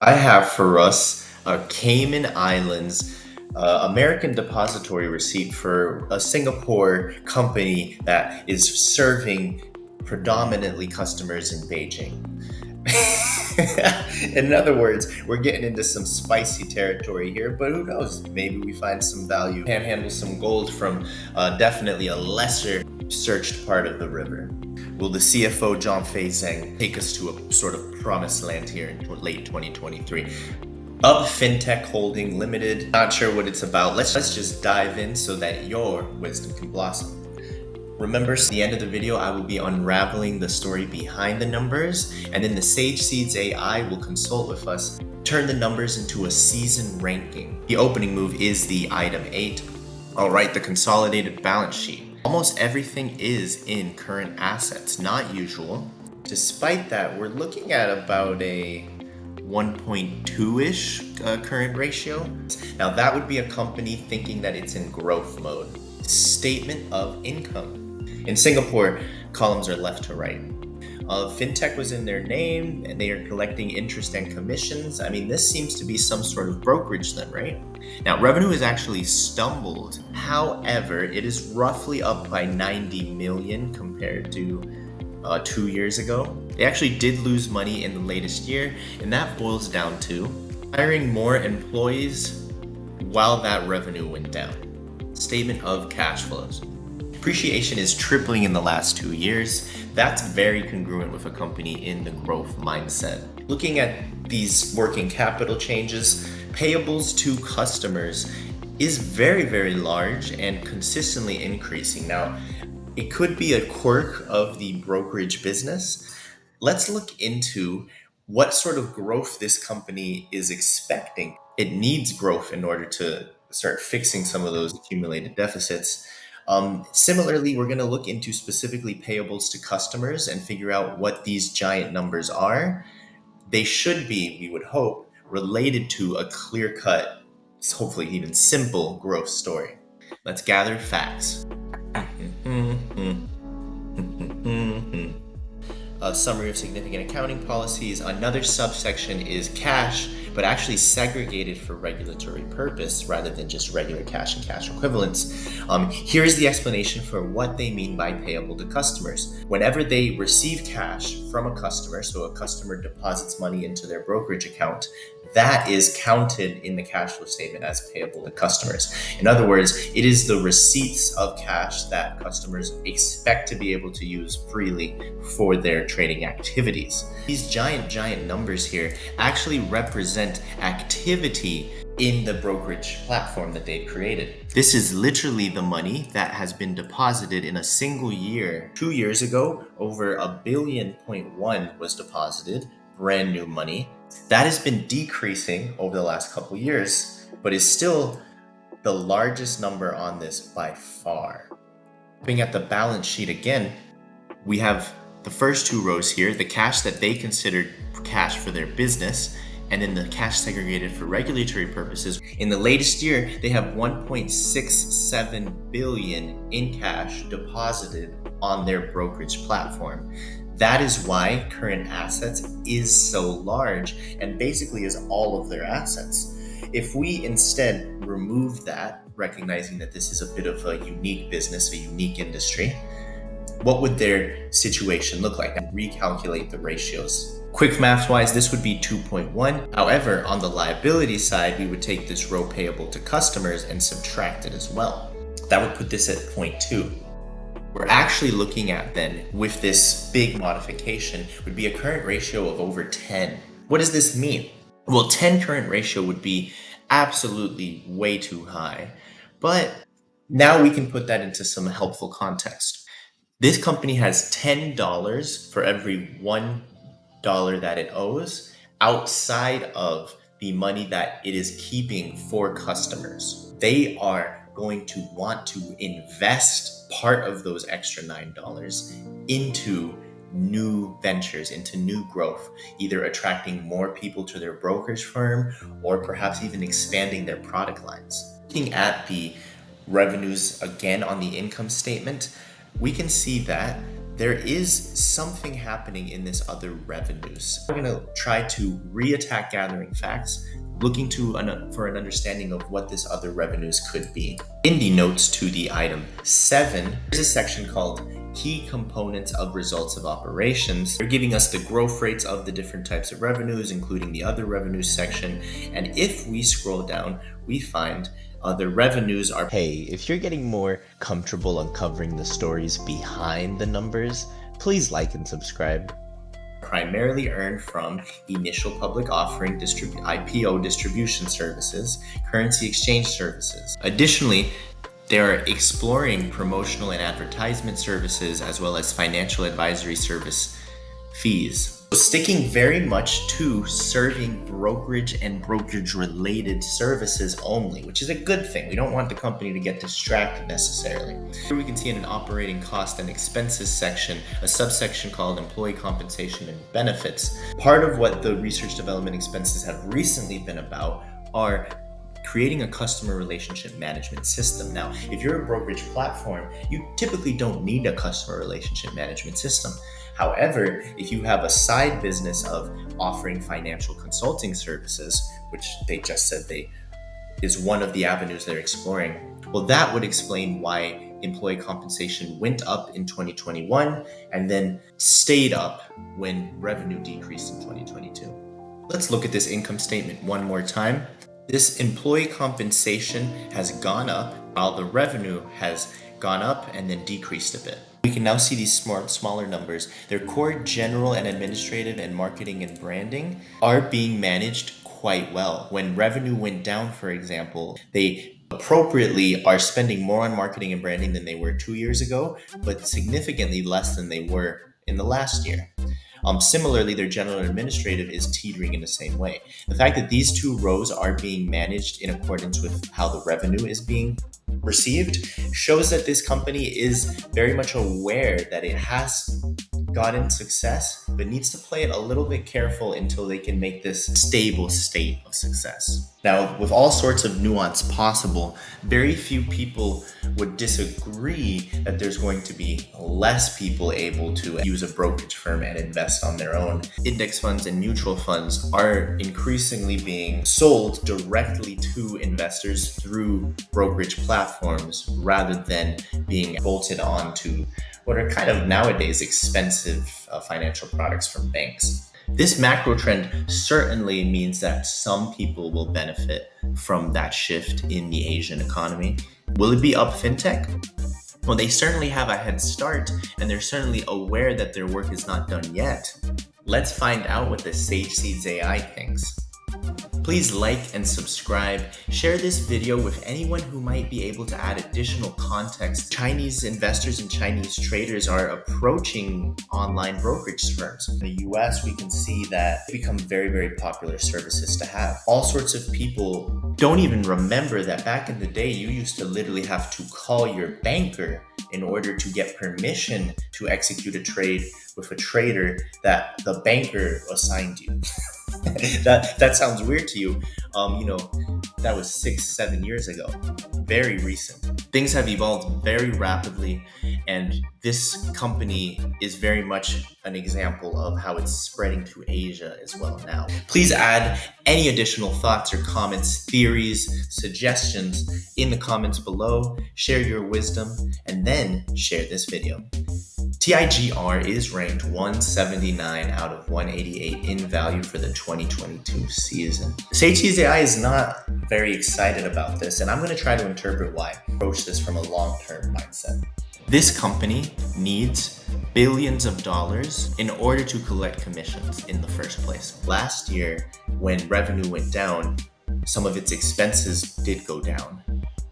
I have for us a Cayman Islands American depository receipt for a Singapore company that is serving predominantly customers in Beijing. In other words, we're getting into some spicy territory here, but who knows? Maybe we find some value, panhandle some gold from definitely a lesser searched part of the river. Will the CFO John Fei Zhang take us to a sort of promised land here in late 2023? Up Fintech Holding Limited. Not sure what it's about. Let's just dive in so that your wisdom can blossom. Remember, at the end of the video, I will be unraveling the story behind the numbers, and then the Sage Seeds AI will consult with us, turn the numbers into a season ranking. The opening move is the item 8. All right, the consolidated balance sheet. Almost everything is in current assets, not usual. Despite that, we're looking at about a 1.2-ish current ratio. Now that would be a company thinking that it's in growth mode. Statement of income. In Singapore, columns are left to right. Fintech was in their name, and they are collecting interest and commissions. I mean, this seems to be some sort of brokerage then, right? Now, revenue has actually stumbled. However, it is roughly up by 90 million compared to 2 years ago. They actually did lose money in the latest year, and that boils down to hiring more employees while that revenue went down. Statement of cash flows. Depreciation is tripling in the last 2 years. That's very congruent with a company in the growth mindset. Looking at these working capital changes, payables to customers is very, very large and consistently increasing. Now, it could be a quirk of the brokerage business. Let's look into what sort of growth this company is expecting. It needs growth in order to start fixing some of those accumulated deficits. Similarly, we're going to look into specifically payables to customers and figure out what these giant numbers are. They should be, we would hope, related to a clear-cut, hopefully even simple growth story. Let's gather facts. A summary of significant accounting policies. Another subsection is cash, but actually segregated for regulatory purpose rather than just regular cash and cash equivalents. Here's the explanation for what they mean by payable to customers. Whenever they receive cash from a customer, so a customer deposits money into their brokerage account, that is counted in the cash flow statement as payable to customers. In other words, it is the receipts of cash that customers expect to be able to use freely for their trading activities. These giant numbers here actually represent activity in the brokerage platform that they've created. This is literally the money that has been deposited in a single year. 2 years ago, over $1.1 billion was deposited, brand new money. That has been decreasing over the last couple years, but is still the largest number on this by far. Looking at the balance sheet again, we have the first 2 rows here, the cash that they considered cash for their business, and then the cash segregated for regulatory purposes. In the latest year, they have 1.67 billion in cash deposited on their brokerage platform. That is why current assets is so large and basically is all of their assets. If we instead remove that, recognizing that this is a bit of a unique business, a unique industry, what would their situation look like? And recalculate the ratios. Quick math wise, this would be 2.1. However, on the liability side, we would take this row payable to customers and subtract it as well. That would put this at 0.2. We're actually looking at then, with this big modification, would be a current ratio of over 10. What does this mean? Well, 10 current ratio would be absolutely way too high. But now we can put that into some helpful context. This company has $10 for every $1 that it owes outside of the money that it is keeping for customers. They are going to want to invest part of those extra $9 into new ventures, into new growth, either attracting more people to their brokerage firm or perhaps even expanding their product lines. Looking at the revenues again on the income statement, we can see that there is something happening in this other revenues. We're going to try to re-attack gathering facts, looking for an understanding of what this other revenues could be. In the notes to the item 7, there's a section called Key Components of Results of Operations. They're giving us the growth rates of the different types of revenues, including the other revenues section. And if we scroll down, we find other revenues are... Hey, if you're getting more comfortable uncovering the stories behind the numbers, please like and subscribe. Primarily earned from initial public offering, IPO distribution services, currency exchange services. Additionally, they are exploring promotional and advertisement services as well as financial advisory service fees. So sticking very much to serving brokerage and brokerage related services only, which is a good thing. We don't want the company to get distracted necessarily. Here we can see in an operating cost and expenses section, a subsection called employee compensation and benefits. Part of what the research development expenses have recently been about are creating a customer relationship management system. Now, if you're a brokerage platform, you typically don't need a customer relationship management system. However, if you have a side business of offering financial consulting services, which they just said is one of the avenues they're exploring, well, that would explain why employee compensation went up in 2021 and then stayed up when revenue decreased in 2022. Let's look at this income statement one more time. This employee compensation has gone up while the revenue has gone up and then decreased a bit. We can now see these smaller numbers. Their core general and administrative and marketing and branding are being managed quite well. When revenue went down, for example, they appropriately are spending more on marketing and branding than they were 2 years ago, but significantly less than they were in the last year. Similarly, their general and administrative is teetering in the same way. The fact that these two rows are being managed in accordance with how the revenue is being received shows that this company is very much aware that it has gotten success, but needs to play it a little bit careful until they can make this stable state of success. Now, with all sorts of nuance possible, very few people would disagree that there's going to be less people able to use a brokerage firm and invest on their own. Index funds and mutual funds are increasingly being sold directly to investors through brokerage platforms rather than being bolted onto what are kind of nowadays expensive financial products from banks. This macro trend certainly means that some people will benefit from that shift in the Asian economy. Will it be Up Fintech? Well, they certainly have a head start, and they're certainly aware that their work is not done yet. Let's find out what the Sage Seeds AI thinks. Please like and subscribe. Share this video with anyone who might be able to add additional context. Chinese investors and Chinese traders are approaching online brokerage firms. In the US, we can see that they become very, very popular services to have. All sorts of people don't even remember that back in the day, you used to literally have to call your banker in order to get permission to execute a trade with a trader that the banker assigned you. That sounds weird to you. That was 6-7 years ago. Very recent. Things have evolved very rapidly, and this company is very much an example of how it's spreading to Asia as well now. Please add any additional thoughts or comments, theories, suggestions in the comments below. Share your wisdom, and then share this video. TIGR is ranked 179 out of 188 in value for the 2022 season. Sage Seeds AI is not very excited about this, and I'm going to try to interpret why. Approach this from a long-term mindset. This company needs billions of dollars in order to collect commissions in the first place. Last year, when revenue went down, some of its expenses did go down.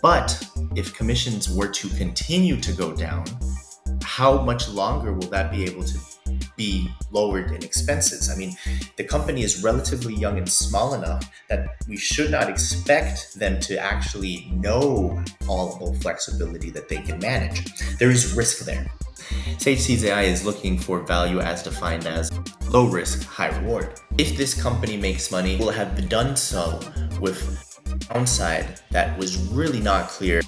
But if commissions were to continue to go down, how much longer will that be able to be lowered in expenses? I mean, the company is relatively young and small enough that we should not expect them to actually know all the flexibility that they can manage. There is risk there. Sage Seeds AI is looking for value as defined as low risk, high reward. If this company makes money, it will have done so with downside that was really not clear